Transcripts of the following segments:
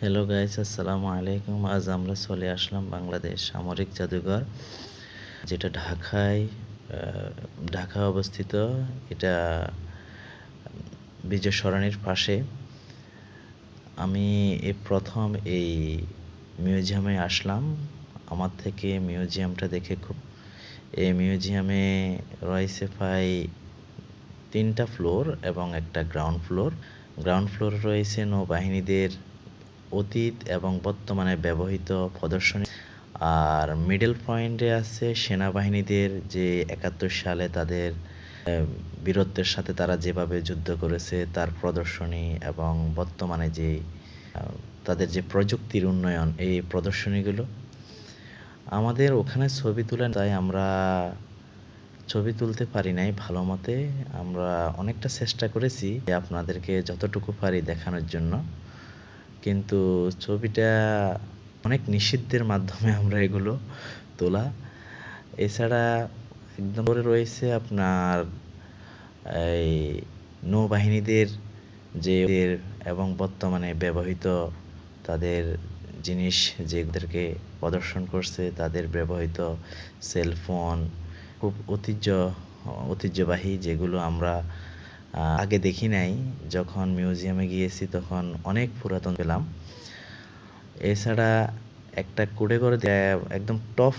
Hello guys, আসসালামু আলাইকুম। আজ আমরা চলে আসলাম বাংলাদেশ সামরিক জাদুঘর, যেটা ঢাকায় অবস্থিত। এটা বিজয় সরণির পাশে। আমি এই প্রথম এই মিউজিয়ামে আসলাম। আমার থেকে মিউজিয়ামটা দেখে এই মিউজিয়ামে রয়েছে প্রায় 3টা ফ্লোর এবং একটা গ্রাউন্ড ফ্লোর। গ্রাউন্ড ফ্লোর রয়েছে নৌবাহিনীদের অতীত এবং বর্তমানে ব্যবহৃত প্রদর্শনী, আর মিডল পয়েন্টে আছে সেনাবাহিনীদের যে 71 সালে তাদের বীরত্বের সাথে তারা যেভাবে যুদ্ধ করেছে তার প্রদর্শনী, এবং বর্তমানে যে তাদের যে প্রযুক্তির উন্নয়ন, এই প্রদর্শনীগুলো। আমাদের ওখানে ছবি তুলে, তাই আমরা ছবি তুলতে পারি নাই ভালো মতে। আমরা অনেকটা চেষ্টা করেছি আপনাদেরকে যতটুকু পারি দেখানোর জন্য, কিন্তু ছবিটা অনেক নিষিদ্ধের মাধ্যমে আমরা এগুলো তোলা। এছাড়া একদম পরে রয়েছে আপনার এই নৌবাহিনীদের যে এবং বর্তমানে ব্যবহৃত তাদের জিনিস যেদেরকে প্রদর্শন করছে, তাদের ব্যবহৃত সেলফোন, খুব ঐতিহ্যবাহী, যেগুলো আমরা আগে দেখি নাই। যখন মিউজিয়ামে গিয়েছি তখন অনেক পুরাতন পেলাম। এছাড়া একটা কুড়ে করে একদম টপ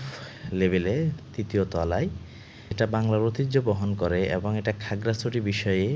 লেভেলে 3য় তলায়, এটা বাংলার ঐতিহ্য বহন করে এবং এটা খাগড়াছড়ি বিষয়ে